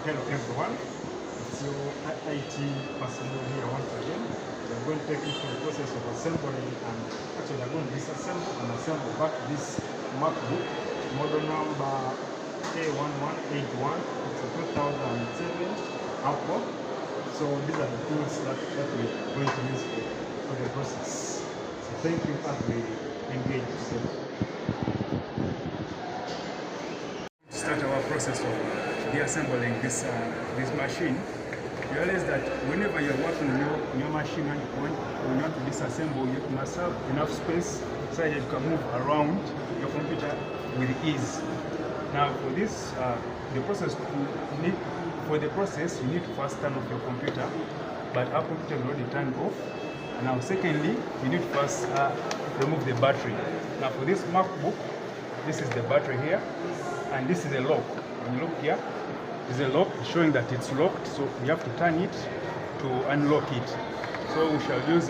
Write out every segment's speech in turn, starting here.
Hello everyone, it's your IT personnel here once again. We're going to take you through the process of assembling, and actually I'm going to disassemble and assemble back this Macbook model number A1181. It's a 2007 Apple. So these are the tools that we're going to use for the process. So thank you as we engage together. Start our process of deassembling this machine. Realize that whenever you're working on your machine and when you want to disassemble, you must have enough space so that you can move around your computer with ease. Now for this, for the process you need to first turn off your computer, but our computer is already turned off. Now secondly, you need to first remove the battery. Now for this MacBook, this is the battery here, and this is a lock. When you look here, there's a lock showing that it's locked, so you have to turn it to unlock it. So we shall use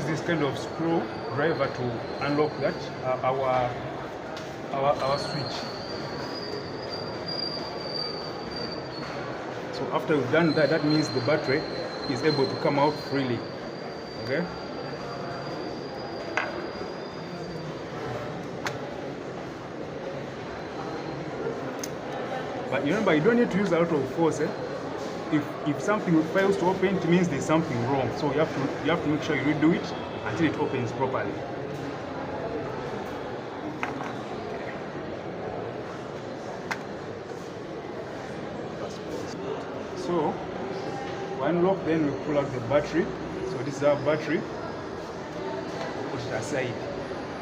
this kind of screwdriver to unlock that our switch. So after we've done that, that means the battery is able to come out freely. Okay. But remember, you don't need to use a lot of force. If something fails to open, it means there's something wrong. So you have to make sure you redo it until it opens properly. So we unlock, then we pull out the battery. So this is our battery. Put it aside.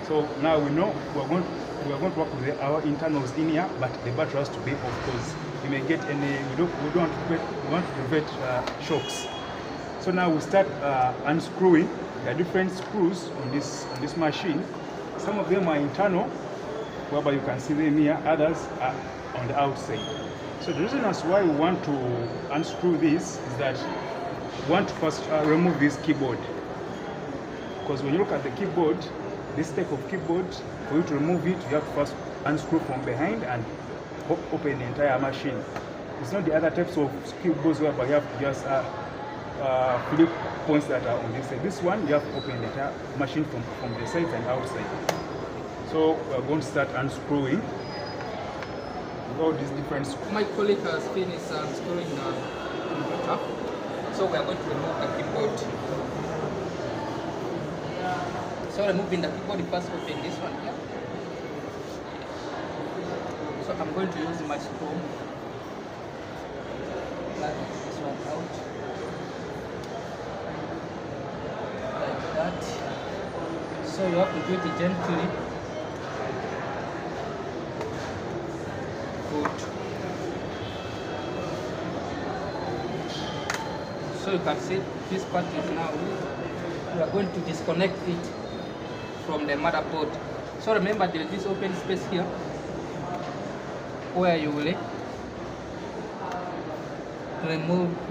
So now we know we are going to work with our internals in here, but the battery has to be off because you may get any. We want to prevent shocks. So now we start unscrewing the different screws on this machine. Some of them are internal, whereby you can see them here. Others are on the outside. So the reason as why we want to unscrew this is that we want to first remove this keyboard, because when you look at the keyboard, this type of keyboard, for you to remove it, you have to first unscrew from behind and open the entire machine. It's not the other types of keyboards whereby you have to just flip points that are on this side. This one, you have to open the entire machine from the sides and outside. So we're going to start unscrewing all these different screws. My colleague has finished unscrewing the computer. So we are going to remove the keyboard. So removing the keyboard, first open this one here. So I'm going to use my screw. Like this one out. Like that. So you have to do it gently. Good. So you can see this part is now. We are going to disconnect it from the motherboard. So remember, there is this open space here where you will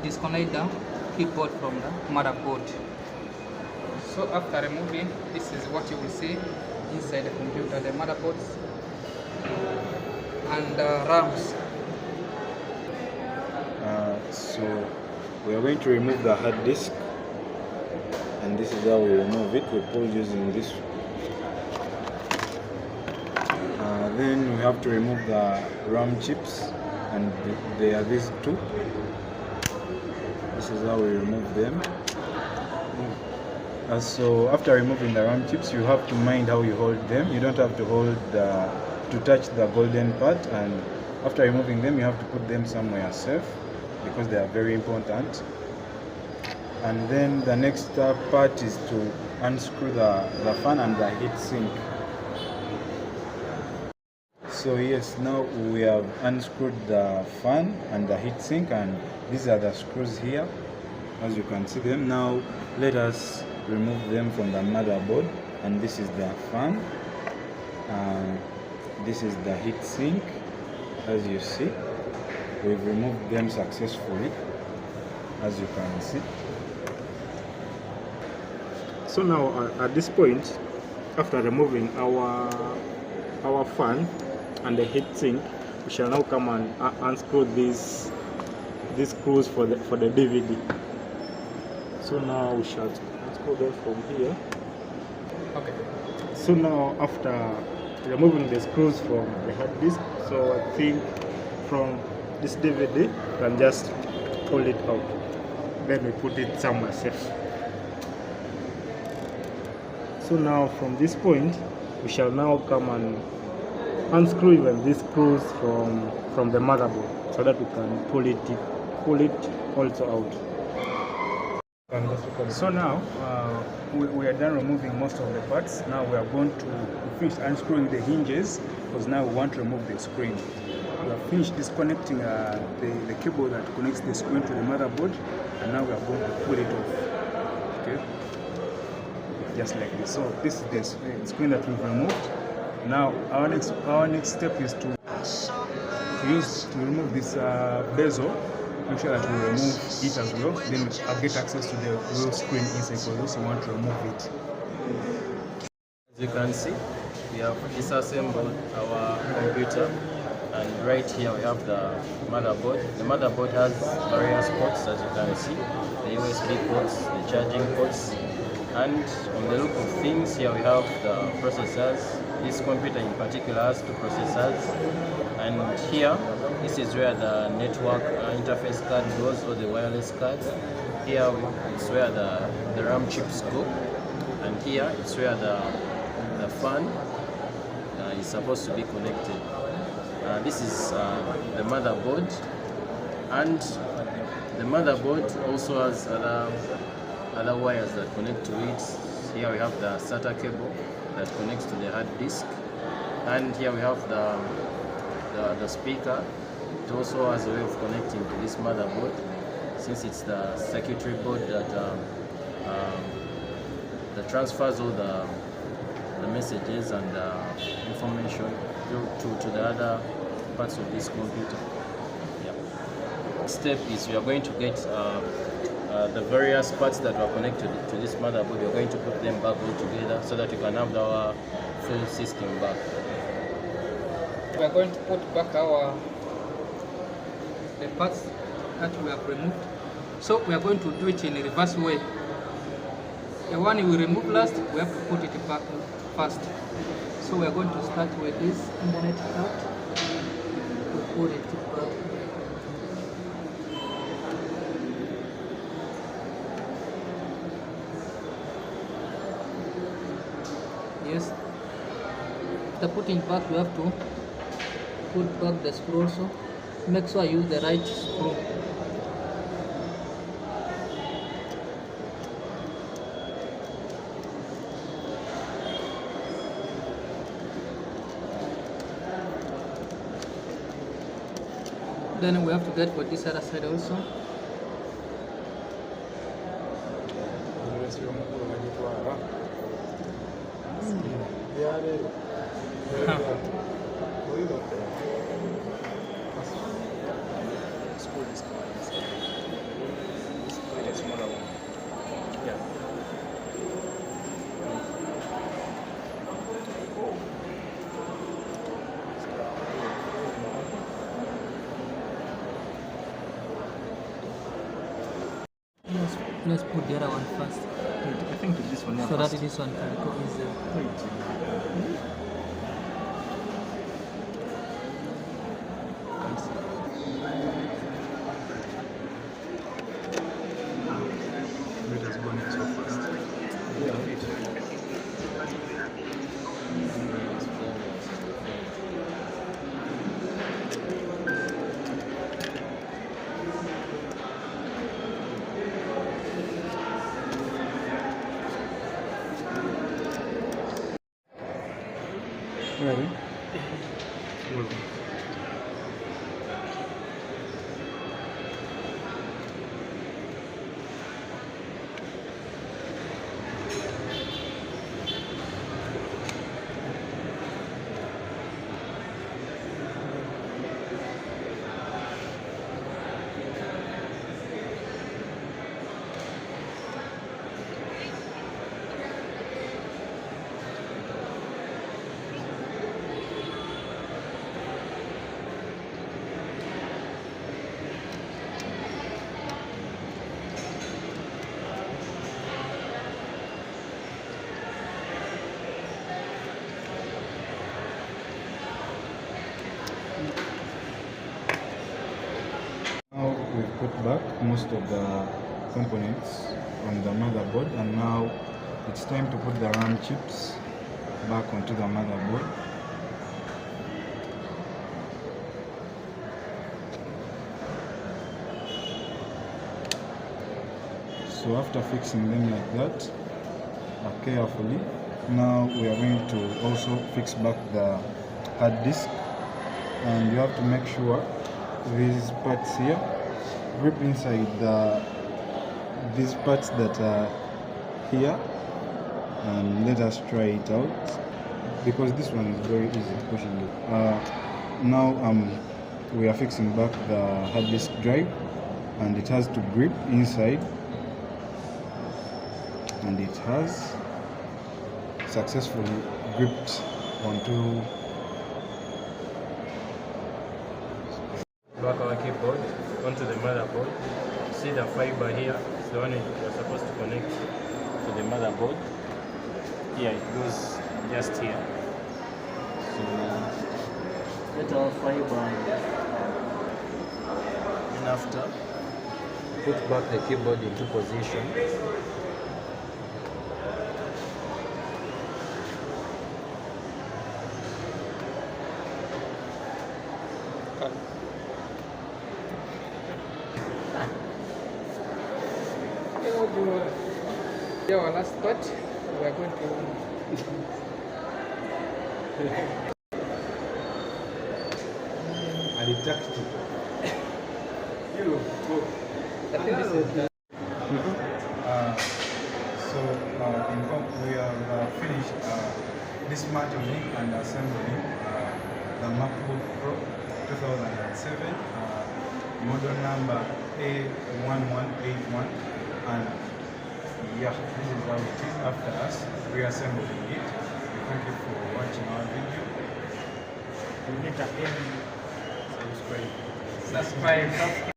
disconnect the keyboard from the motherboard. So after removing, this is what you will see inside the computer: the motherboards and the RAMs. So we are going to remove the hard disk, and this is how we remove it. We pull using this. Then we have to remove the RAM chips, and they are these two. This is how we remove them. So after removing the RAM chips, you have to mind how you hold them. You don't have to hold to touch the golden part, and after removing them, you have to put them somewhere safe because they are very important. And then the next part is to unscrew the fan and the heat sink. So yes, now we have unscrewed the fan and the heat sink, and these are the screws here, as you can see them. Now let us remove them from the motherboard, and this is the fan, and this is the heat sink. As you see, we've removed them successfully, as you can see. So now at this point, after removing our fan, and the heatsink, we shall now come and unscrew these screws for the DVD. So now we shall unscrew them from here. Okay. So now after removing the screws from the hard disk, so I think from this DVD you can just pull it out. Then we put it somewhere safe. So now from this point we shall now come and unscrew even these screws from the motherboard so that we can pull it also out. So now we are done removing most of the parts. Now we are going to finish unscrewing the hinges, because now we want to remove the screen. We have finished disconnecting the cable that connects the screen to the motherboard, and now we are going to pull it off. Okay, just like this. So this is the screen that we've removed. Now our next step is to remove this bezel. Make sure that we remove it as well. Then I'll get access to the real screen inside, for those who want to remove it. As you can see, we have disassembled our computer, and right here we have the motherboard. The motherboard has various ports, as you can see, the USB ports, the charging ports, and on the look of things, here we have the processors. This computer in particular has two processors, and here, this is where the network interface card goes, or the wireless card. Here it's where the RAM chips go, and here it's where the fan is supposed to be connected. This is the motherboard, and the motherboard also has other wires that connect to it. Here we have the SATA cable that connects to the hard disk, and here we have the speaker. It also has a way of connecting to this motherboard, since it's the circuitry board that transfers all the messages and information to the other parts of this computer. Yeah. Next step is we are going to get the various parts that were connected to this motherboard. We are going to put them back all together so that we can have our full system back. We are going to put back the parts that we have removed. So we are going to do it in a reverse way. The one we remove last, we have to put it back first. So we are going to start with this internet out. We put it back. Yes. After putting back, we have to put back the screw also. Make sure I use the right screw. Then we have to get for this other side also. Let's put the other one first. I think this one. So that this one can go easier. Let us go next one first. Ready? put back most of the components on the motherboard, and now it's time to put the RAM chips back onto the motherboard. So after fixing them like that carefully, now we are going to also fix back the hard disk, and you have to make sure these parts here grip inside these parts that are here, and let us try it out because this one is very easy pushing it. Now we are fixing back the hard disk drive, and it has to grip inside, and it has successfully gripped onto back our keyboard onto the motherboard. See the fiber here, it's the one you're supposed to connect to the motherboard. Here it goes just here. So let our fiber, and after put back the keyboard into position. Our last part, we are going to I think this is the we have finished dismantling and assembling the Macbook Pro 2007, model number A1181, and yeah, this is how it is after us reassembling it. Thank you for watching our video. subscribe.